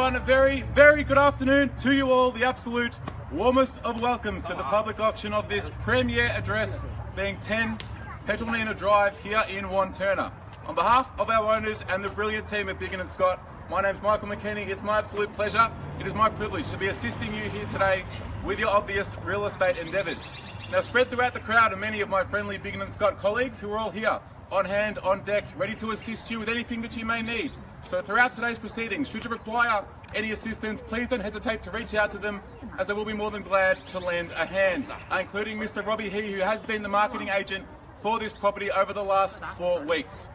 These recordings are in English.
everyone, a very, very good afternoon to you all. The absolute warmest of welcomes to the public auction of this premier address being 10 Petalnina Drive here in Wantirna. On behalf of our owners and the brilliant team at Biggin & Scott, my name's Michael McKinney. It's my absolute pleasure. It is my privilege to be assisting you here today with your obvious real estate endeavours. Now, spread throughout the crowd are many of my friendly Biggin & Scott colleagues who are all here, on hand, on deck, ready to assist you with anything that you may need. So throughout today's proceedings, should you require any assistance, please don't hesitate to reach out to them, as they will be more than glad to lend a hand, including Mr. Robbie He, who has been the marketing agent for this property over the last 4 weeks.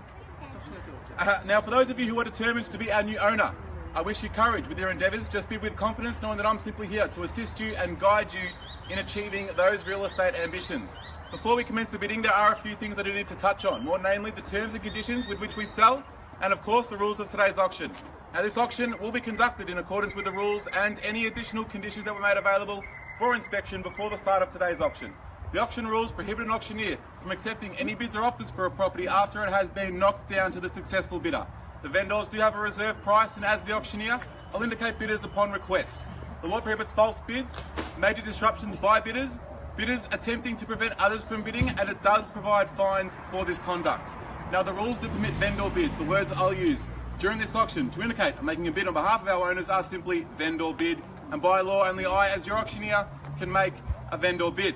Now, for those of you who are determined to be our new owner, I wish you courage with your endeavours. Just be with confidence, knowing that I'm simply here to assist you and guide you in achieving those real estate ambitions. Before we commence the bidding, there are a few things I do need to touch on, more namely the terms and conditions with which we sell, and of course the rules of today's auction. Now, this auction will be conducted in accordance with the rules and any additional conditions that were made available for inspection before the start of today's auction. The auction rules prohibit an auctioneer from accepting any bids or offers for a property after it has been knocked down to the successful bidder. The vendors do have a reserve price, and as the auctioneer, I'll indicate bidders upon request. The law prohibits false bids, major disruptions by bidders, bidders attempting to prevent others from bidding, and it does provide fines for this conduct. Now, the rules do permit vendor bids. The words I'll use during this auction to indicate I'm making a bid on behalf of our owners are simply vendor bid, and by law only I, as your auctioneer, can make a vendor bid.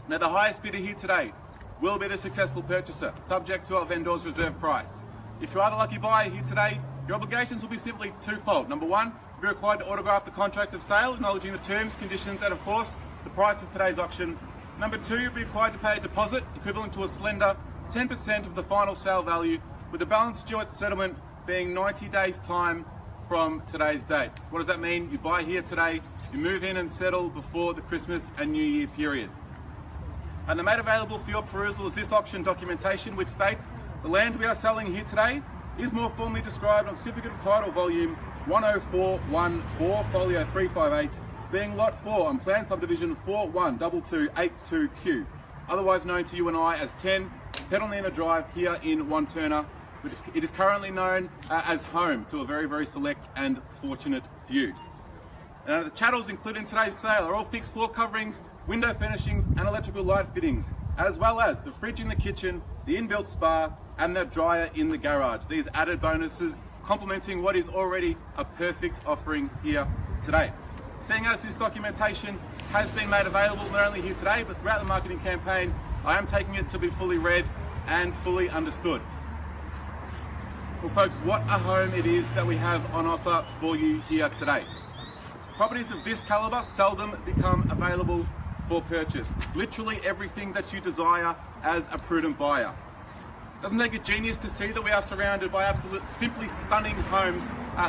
Now, the highest bidder here today will be the successful purchaser, subject to our vendor's reserve price. If you are the lucky buyer here today, your obligations will be simply twofold. Number one, you'll be required to autograph the contract of sale, acknowledging the terms, conditions, and of course, the price of today's auction. Number two, you'll be required to pay a deposit equivalent to a slender 10% of the final sale value, with the balance due at settlement being 90 days' time from today's date. So what does that mean? You buy here today, you move in and settle before the Christmas and New Year period. And they're made available for your perusal is this auction documentation, which states the land we are selling here today is more formally described on Certificate of Title Volume 10414, Folio 358, being Lot 4 on Plan Subdivision 412282Q, otherwise known to you and I as 10 Petalnina Drive here in Wantirna. It is currently known as home to a very, very select and fortunate few. Now, the chattels included in today's sale are all fixed floor coverings, window furnishings and electrical light fittings, as well as the fridge in the kitchen, the inbuilt spa and the dryer in the garage. These added bonuses complementing what is already a perfect offering here today. Seeing as this documentation has been made available not only here today but throughout the marketing campaign, I am taking it to be fully read and fully understood. Well folks, what a home it is that we have on offer for you here today. Properties of this calibre seldom become available for purchase. Literally everything that you desire as a prudent buyer. Doesn't take a genius to see that we are surrounded by absolute simply stunning homes.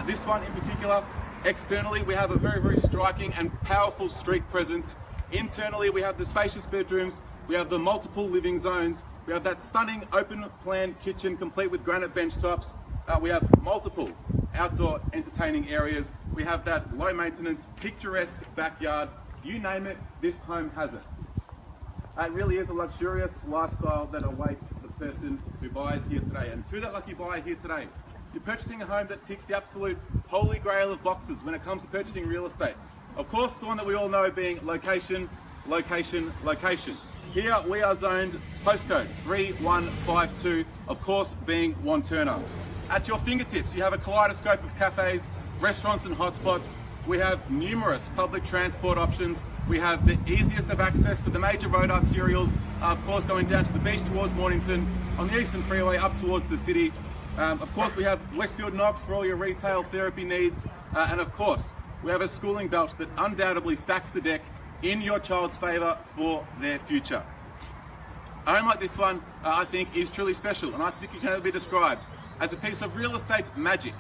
This one in particular, externally we have a very, very striking and powerful street presence. Internally we have the spacious bedrooms, we have the multiple living zones, we have that stunning open plan kitchen complete with granite bench tops. We have multiple outdoor entertaining areas. We have that low maintenance, picturesque backyard. You name it, this home has it. It really is a luxurious lifestyle that awaits the person who buys here today. And to that lucky buyer here today, you're purchasing a home that ticks the absolute holy grail of boxes when it comes to purchasing real estate. Of course, the one that we all know being location, location, location. Here we are zoned postcode 3152, of course being Wantirna. At your fingertips, you have a kaleidoscope of cafes, restaurants and hotspots. We have numerous public transport options. We have the easiest of access to the major road arterials, of course going down to the beach towards Mornington, on the Eastern Freeway up towards the city. Of course we have Westfield Knox for all your retail therapy needs. And of course, we have a schooling belt that undoubtedly stacks the deck in your child's favour for their future. A home like this one, I think, is truly special, and I think it can only be described as a piece of real estate magic.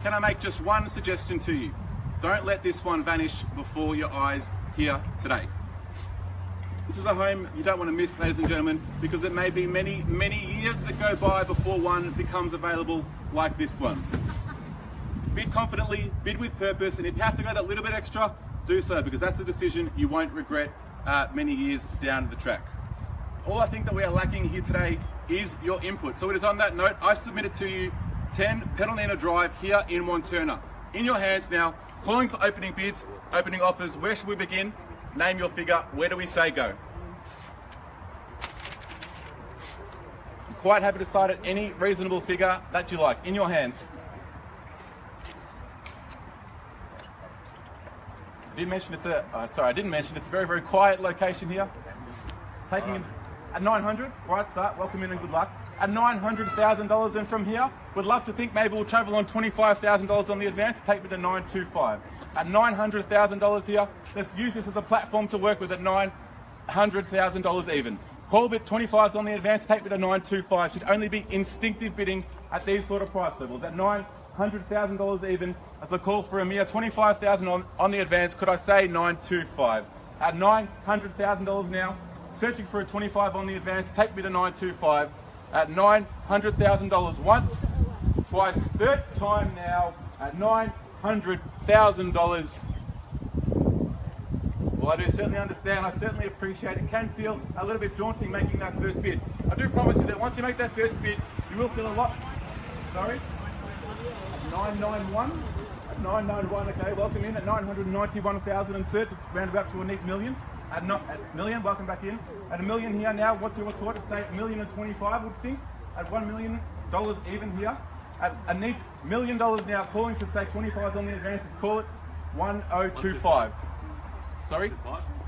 Can I make just one suggestion to you? Don't let this one vanish before your eyes here today. This is a home you don't want to miss, ladies and gentlemen, because it may be many, many years that go by before one becomes available like this one. Bid confidently, bid with purpose, and if you have to go that little bit extra, do so, because that's a decision you won't regret many years down the track. All I think that we are lacking here today is your input. So it is on that note, I submitted to you 10 Petalnina Drive here in Wantirna. In your hands now, calling for opening bids, opening offers. Where should we begin? Name your figure. Where do we say go? I'm quite happy to start at any reasonable figure that you like. In your hands. I didn't mention it's a very, very quiet location here. Taking in at 900, right start, welcome in and good luck. At $900,000 and from here, would love to think maybe we'll travel on $25,000 on the advance, take me to 925. At $900,000 here, let's use this as a platform to work with at $900,000 even. Call bit 25s on the advance, take me to 925. Should only be instinctive bidding at these sort of price levels. At $900,000 even, as I call for a mere $25,000 on the advance, could I say 925? At $900,000 now, searching for a 25 on the advance, take me to 925. At $900,000 once, twice, third time now, at $900,000. Well, I do certainly understand, I certainly appreciate it. Can feel a little bit daunting making that first bid. I do promise you that once you make that first bid, you will feel a lot. Sorry? 991. At 991, okay, welcome in. At 991,000 insert, round about to a neat million. At million, welcome back in. At $1 million here now, what's your thought? At say $1,025,000 would think. At $1 million even here. At a neat $1 million now, calling to say 25 on the advance, call it 1025. Sorry?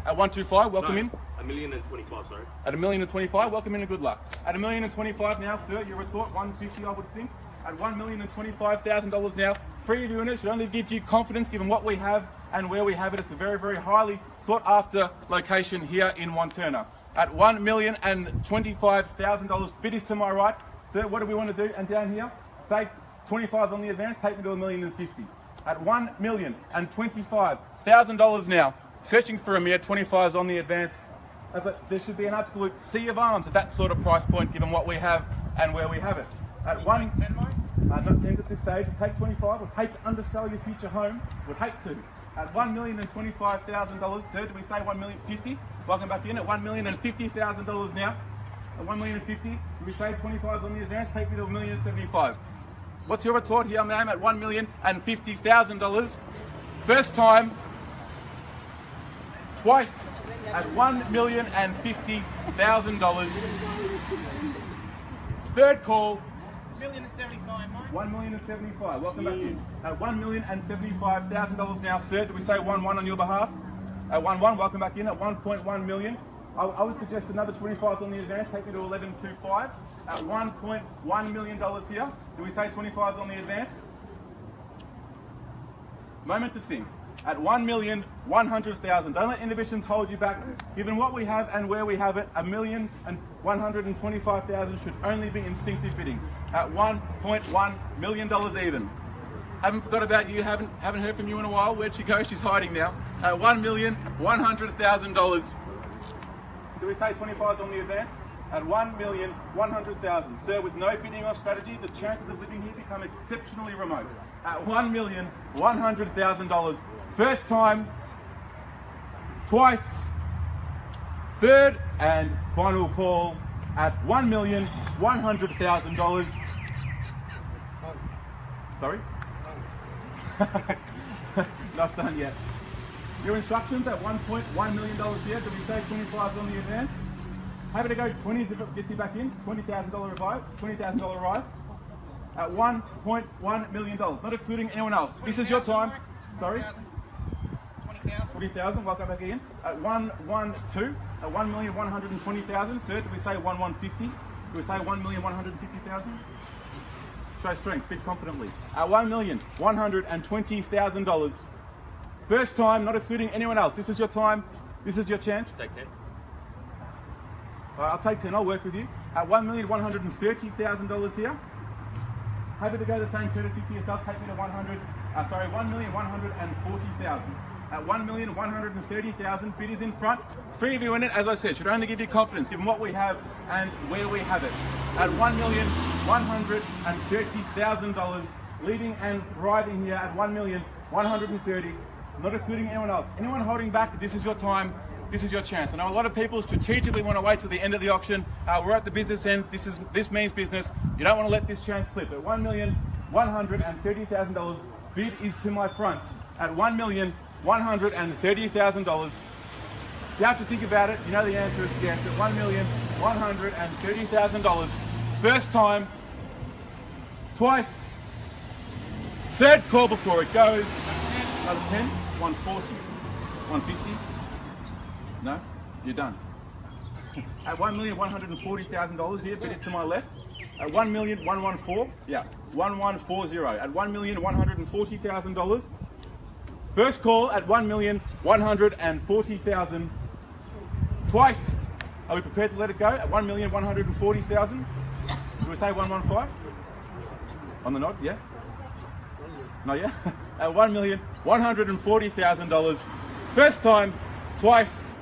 At 125, welcome in. $1,025,000, sorry. At $1,025,000, welcome in and good luck. At $1,025,000 now, sir, your retort, 150 I would think. At $1,025,000 now, free viewing it should only give you confidence given what we have and where we have it. It's a very, very highly sought after location here in Wantirna. At $1,025,000, bid is to my right. Sir, what do we want to do? And down here, say 25 on the advance, take me to $1,050,000. At $1,025,000 now, searching for a mere 25s on the advance. There should be an absolute sea of arms at that sort of price point given what we have and where we have it. At not 10s at this stage, take 25, would hate to undersell your future home, would hate to. At $1,025,000, sir, do we say $1,050,000? Welcome back in. At $1,050,000 now. At $1,050,000, do we say 25s on the advance, take me to $1,075,000. What's your retort here, ma'am? At $1,050,000. First time, twice, at $1,050,000. Third call, $1,075,000, $1,075,000. Welcome back in. At $1,075,000 now, sir. Do we say 1-1 on your behalf? At 1-1, welcome back in. At 1.1 million. I would suggest another 25s on the advance. Take me to 11.25. At $1.1 million here. Do we say 25s on the advance? Moment to think. At $1,100,000. Don't let inhibitions hold you back. Given what we have and where we have it, $1,125,000 should only be instinctive bidding. At $1.1 million even. Haven't forgot about you. Haven't heard from you in a while. Where'd she go? She's hiding now. At $1,100,000. Do we say 25s on the advance? At $1,100,000. Sir, with no bidding or strategy, the chances of living here become exceptionally remote. At $1,100,000. First time, twice, third and final call at $1,100,000. Sorry? Not done yet. Your instructions at $1.1 million here. Do we say 25s on the advance? Happy to go 20s if it gets you back in. $20,000 rise. At $1.1 million, not excluding anyone else. This is your time. Sorry? 20,000, welcome back again. At 112, at 1,120,000. Sir, do we say 1,150? Do we say 1,150,000? Show strength, bid confidently. At $1,120,000. First time, not excluding anyone else. This is your time. This is your chance. Take 10. I'll take 10, I'll work with you. At $1,130,000 here. Happy to go the same courtesy to yourself. Take me to $1,140,000. At $1,130,000, bid is in front. Free view in it, as I said, should only give you confidence, given what we have and where we have it. At $1,130,000, leading and thriving here at $1,130,000, not excluding anyone else. Anyone holding back, this is your time. This is your chance. I know a lot of people strategically want to wait till the end of the auction. We're at the business end. This means business. You don't want to let this chance slip. At $1,130,000, Bid is to my front at $1,130,000. You have to think about it. You know the answer is yes at $1,130,000. First time, twice. Third call before it goes. Another 10, 140, 150. No, you're done. At $1,140,000 here, bid it to my left. At $1,114,000, yeah, 1140. At $1,140,000. First call at $1,140,000. Twice. Are we prepared to let it go at $1,140,000? Do we say 115? On the nod, yeah? No, yeah? At $1,140,000. First time, twice.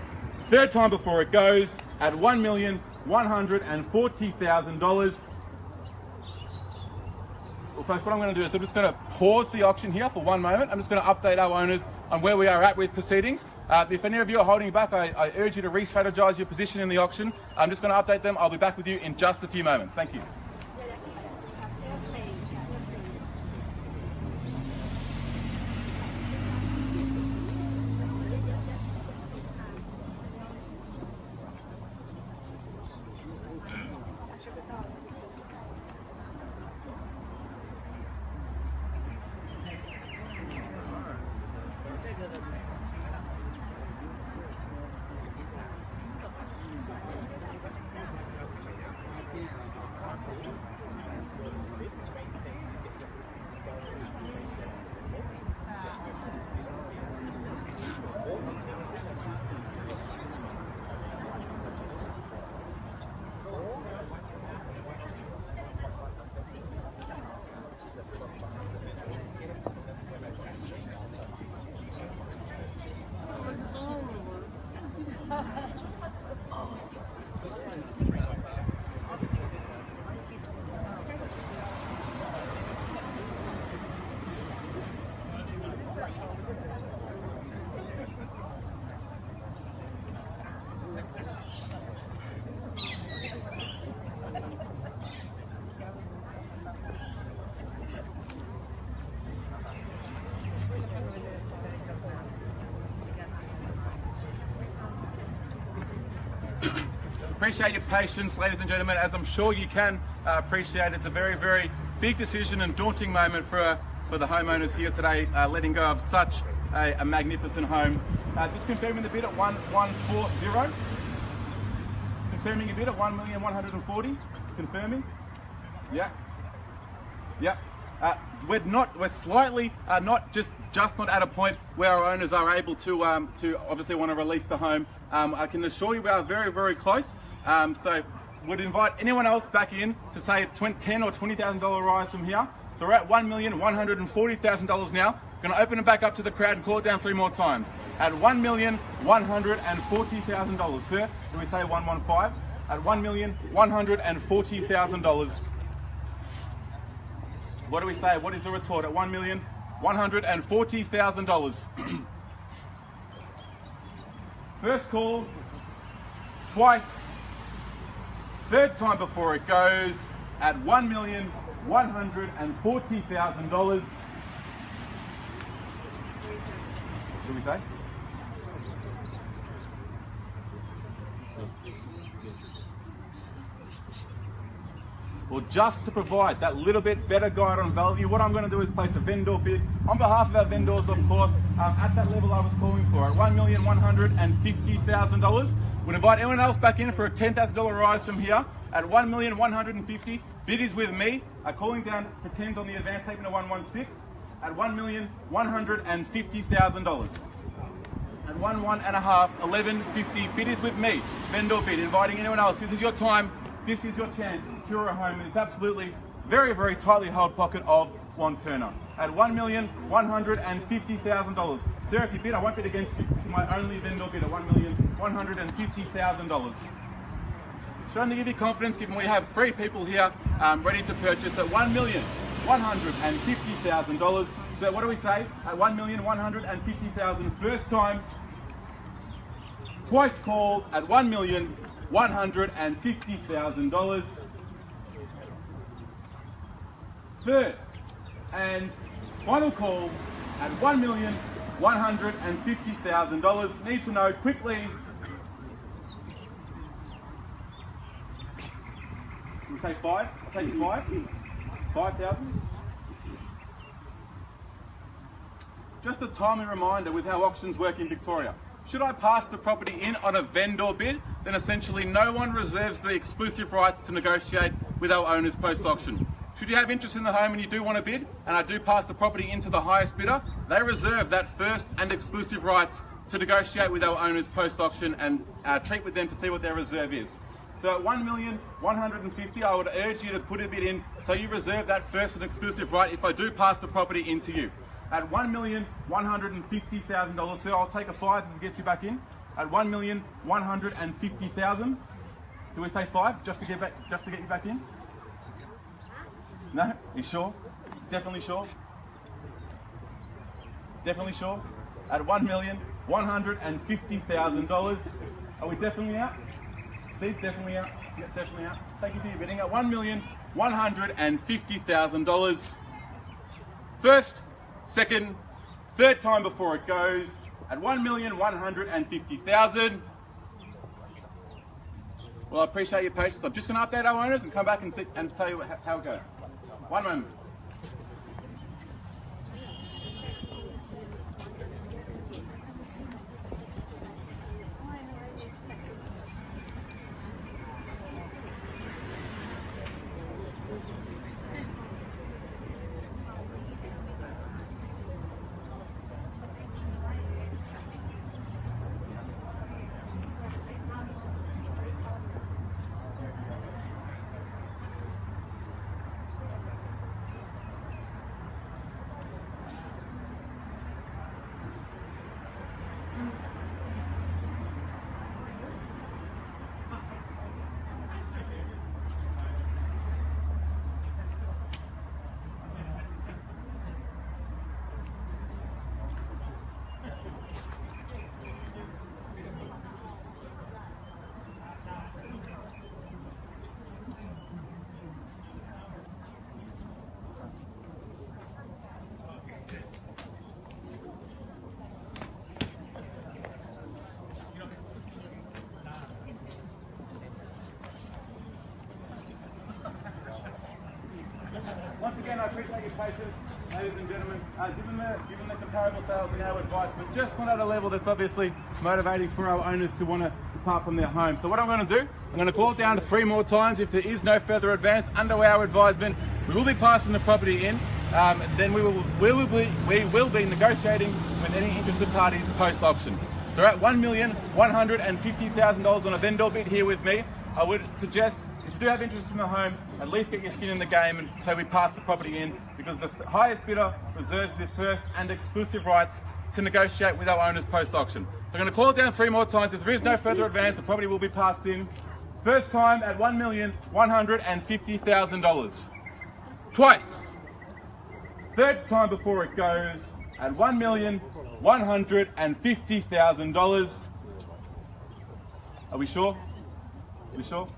Third time before it goes at $1,140,000. Well, folks, what I'm going to do is I'm just going to pause the auction here for one moment. I'm just going to update our owners on where we are at with proceedings. If any of you are holding back, I urge you to re-strategize your position in the auction. I'm just going to update them. I'll be back with you in just a few moments. Thank you. Appreciate your patience, ladies and gentlemen. As I'm sure you can appreciate, it's a very, very big decision and daunting moment for the homeowners here today, letting go of such a magnificent home. Just confirming the bid at 1,140. Confirming your bid at 1,140,000. Confirming. Yeah. Yeah. We're slightly not just not at a point where our owners are able to obviously want to release the home. I can assure you we are very, very close. So would invite anyone else back in to say $10,000 or $20,000 rise from here. So we're at $1,140,000 now. Going to open it back up to the crowd and call it down 3 more times. At $1,140,000, sir. Do we say 115? At $1,140,000. What do we say? What is the retort? At $1,140,000. First call, twice. Third time before it goes at $1,140,000. Should we say? Well, just to provide that little bit better guide on value, what I'm going to do is place a vendor bid on behalf of our vendors, of course, at that level I was calling for, at $1,150,000. Would invite anyone else back in for a $10,000 rise from here at $1,150,000. Bid is with me. Calling down for 10s on the advance, taking to 116 at $1,150,000. At 1.5, 11.50. Bid is with me. Vendor bid. Inviting anyone else. This is your time. This is your chance to secure a home. It's absolutely very, very tightly held pocket of Wantirna at $1,150,000. Sir, if you bid, I won't bid against you. This is my only vendor bid at $1,150,000. Trying to give you confidence, given we have 3 people here ready to purchase at $1,150,000. So what do we say? At $1,150,000, first time, twice called at $1,150,000. Third and Final call at $1,150,000. Need to know quickly. We'll say 5. I'll take you 5. 5,000. Just a timely reminder with how auctions work in Victoria. Should I pass the property in on a vendor bid, then essentially no one reserves the exclusive rights to negotiate with our owners post-auction. Should you have interest in the home and you do want to bid, and I do pass the property into the highest bidder, they reserve that first and exclusive rights to negotiate with our owners post-auction and treat with them to see what their reserve is. So at $1,150,000, I would urge you to put a bid in so you reserve that first and exclusive right if I do pass the property into you. At $1,150,000, so I'll take a 5 and get you back in. At $1,150,000, do we say 5 just to get you back in? No? You sure? Definitely sure? Definitely sure? At $1,150,000, are we definitely out? Steve, definitely out? Yep, definitely out. Thank you for your bidding. At $1,150,000. First, second, third time before it goes. At $1,150,000. Well, I appreciate your patience. I'm just going to update our owners and come back and tell you how it goes. One moment. Once again, I appreciate your patience, ladies and gentlemen. Given the comparable sales and our advice, but just not at a level that's obviously motivating for our owners to want to depart from their home. So what I'm going to do, I'm going to call it down to 3 more times. If there is no further advance under our advisement, we will be passing the property in. Then we will be negotiating with any interested parties post-auction. So we're at $1,150,000 on a vendor bid here with me. I would suggest, if you do have interest in the home, at least get your skin in the game and so we pass the property in, because the highest bidder reserves the first and exclusive rights to negotiate with our owners post-auction. So I'm going to call it down 3 more times. If there is no further advance, the property will be passed in. First time at $1,150,000. Twice. Third time before it goes at $1,150,000. Are we sure? Are we sure?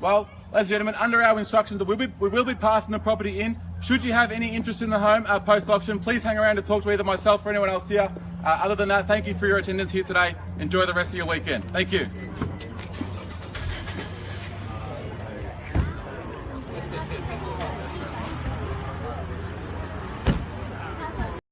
Well, ladies and gentlemen, under our instructions, we will be passing the property in. Should you have any interest in the home post-auction, please hang around to talk to either myself or anyone else here. Other than that, thank you for your attendance here today. Enjoy the rest of your weekend. Thank you.